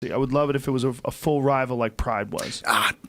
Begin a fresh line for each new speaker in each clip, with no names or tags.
I would love it if it was a full rival like Pride was.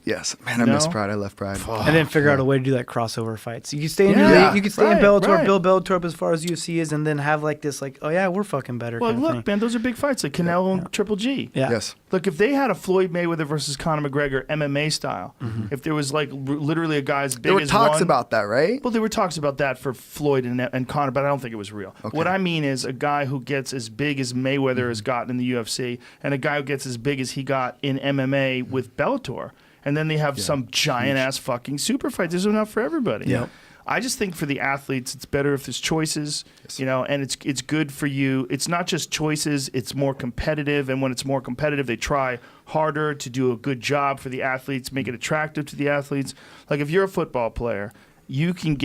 Yes, man, I miss Pride. I left Pride.
And then figure out a way to do like crossover fights. You can stay in you can stay in Bellator, build Bellator up as far as UFC is, and then have like this oh yeah, we're fucking better.
Well, look, man, those are big fights like Canelo and Triple G.
Yeah.
Yes.
Look, if they had a Floyd Mayweather versus Conor McGregor MMA style, if there was like literally a guy as big as
There were talks about that, right?
Well, there were talks about that for Floyd and Conor, but I don't think it was real.
Okay.
What I mean is a guy who gets as big as Mayweather has gotten in the UFC, and a guy who gets as big as he got in MMA with Bellator, and then they have some giant ass fucking super fight. There's enough for everybody.
Yeah.
I just think for the athletes, it's better if there's choices, and it's good for you. It's not just choices; it's more competitive, and when it's more competitive, they try harder to do a good job for the athletes, make it attractive to the athletes. Like if you're a football player, you can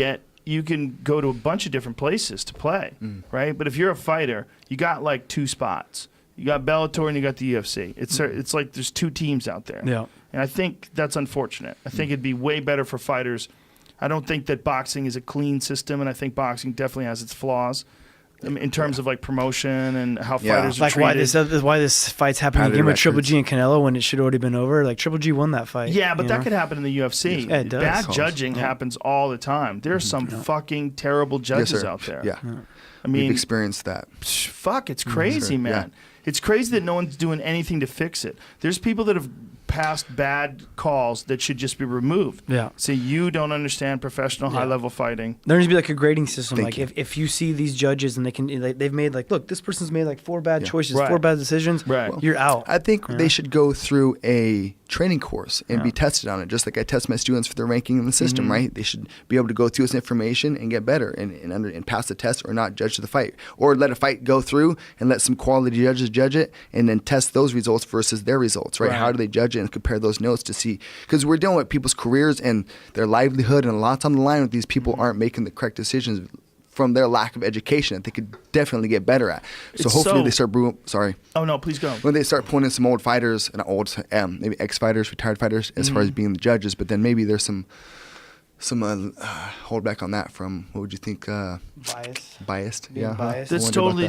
go to a bunch of different places to play, right? But if you're a fighter, you got like 2 spots. You got Bellator and you got the UFC. It's like there's 2 teams out there.
Yeah.
And I think that's unfortunate. I think it'd be way better for fighters. I don't think that boxing is a clean system, and I think boxing definitely has its flaws in terms of like promotion and how fighters are
like
treated.
why this fight's happening again with Triple G and Canelo when it should already been over. Like Triple G won that fight.
Yeah, but that could happen in the UFC.
Yeah, it does.
Bad judging happens all the time. There's some fucking terrible judges out there.
Yeah.
I mean,
we've experienced that.
Fuck, it's crazy, man. It's crazy that no one's doing anything to fix it. There's people that have passed bad calls that should just be removed.
Yeah.
So you don't understand professional high-level fighting.
There needs to be like a grading system. If you see these judges and they've made look, this person's made like 4 bad choices, 4 bad decisions, you're out.
I think they should go through a training course and be tested on it, just like I test my students for their ranking in the system, right? They should be able to go through this information and get better and pass the test or not judge the fight. Or let a fight go through and let some quality judges judge it and then test those results versus their results, right? How do they judge it and compare those notes to see? Because we're dealing with people's careers and their livelihood, and a lot's on the line with these people aren't making the correct decisions from their lack of education that they could definitely get better at. So hopefully they start sorry.
Oh no, please go.
When they start pulling in some old fighters and maybe ex-fighters, retired fighters, as far as being the judges, but then maybe there's some hold back on that from, what would you think? Biased. Yeah.
Biased.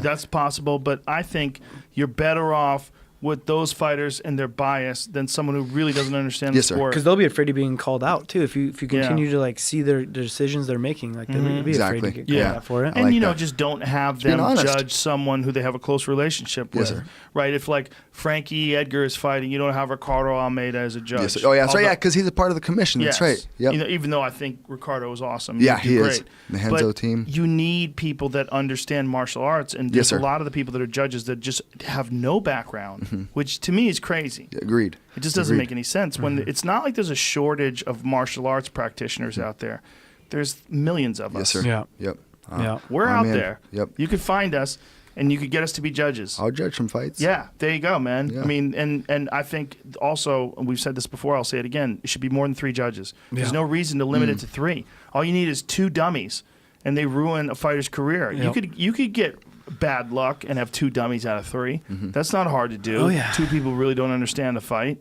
That's possible, but I think you're better off with those fighters and their bias than someone who really doesn't understand the sport.
Because they'll be afraid of being called out too if you continue to like see their decisions they're making. Like they'll be afraid to get called out for it.
And just don't have them judge someone who they have a close relationship with. Right? If like Frankie Edgar is fighting, you don't have Ricardo Almeida as a judge.
Yes, sir. Oh yeah, sorry, because he's a part of the commission. That's right. Yep.
Even though I think Ricardo is awesome.
Yeah, he is.
Great.
The Henzo team.
You need people that understand martial arts, and there's a lot of the people that are judges that just have no background, which to me is crazy.
Agreed.
It just doesn't make any sense. When it's not like there's a shortage of martial arts practitioners out there. There's millions of us.
Yes, sir.
Yeah.
Yep.
We're out there.
Yep.
You could find us, and you could get us to be judges.
I'll judge some fights.
Yeah, there you go, man.
Yeah.
I mean, and I think also, we've said this before, I'll say it again, it should be more than 3 judges. There's no reason to limit it to 3. All you need is 2 dummies, and they ruin a fighter's career.
Yep.
You could get bad luck and have 2 dummies out of 3. That's not hard to do.
Oh, yeah.
2 people really don't understand the fight.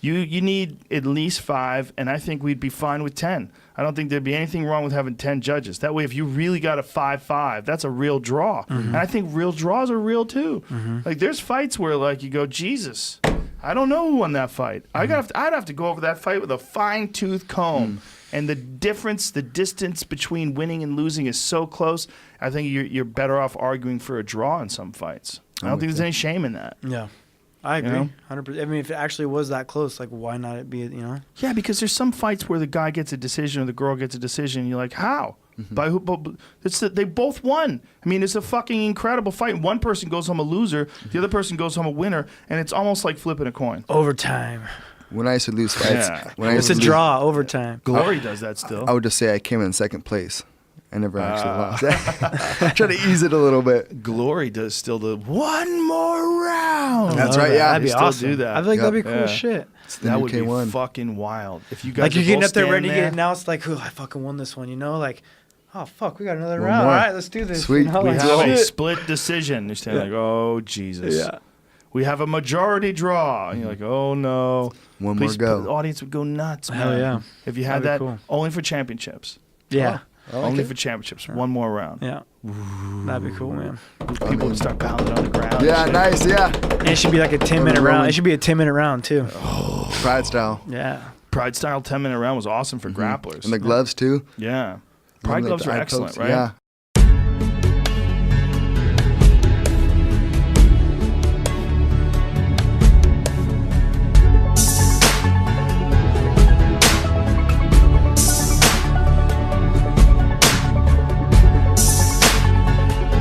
You need at least 5, and I think we'd be fine with 10. I don't think there'd be anything wrong with having 10 judges. That way, if you really got a 5-5, that's a real draw. And I think real draws are real too. Like there's fights where like you go, Jesus, I don't know who won that fight. I'd have to go over that fight with a fine-tooth comb. And the distance between winning and losing is so close. I think you're better off arguing for a draw in some fights. I don't think there's any shame in that.
Yeah. I agree, 100%. I mean, if it actually was that close, like, why not it be,
Yeah, because there's some fights where the guy gets a decision or the girl gets a decision, and you're like, how? By who? They both won. I mean, it's a fucking incredible fight. One person goes home a loser, the other person goes home a winner, and it's almost like flipping a coin.
Overtime.
When I used to lose fights,
it's a draw, overtime.
Glory does that still.
I would just say I came in 2nd place. I never actually lost. Try to ease it a little bit.
Glory does still the one more round.
That's right. Yeah,
that'd be awesome.
Do that.
I feel like that'd be cool as shit.
That would be fucking wild. If you guys
like you're getting up there ready to get announced, like, oh, I fucking won this one. Like, oh fuck, we got another round. All right, let's do this.
Sweet.
We have a split decision. You're standing like, oh Jesus.
Yeah.
We have a majority draw. And you're like, oh no.
One more go.
The audience would go nuts, man.
Hell yeah.
If you had that
cool.
only for championships.
Yeah.
Only for championships. One more round.
Yeah. That'd be cool, man.
People would start pounding on the ground.
Yeah, nice. Yeah.
And it should be like a 10-minute round. It should be a 10-minute round too.
Pride style.
Yeah.
Pride style 10-minute round was awesome for grapplers.
And the gloves too.
Yeah. Pride gloves are excellent, right?
Yeah.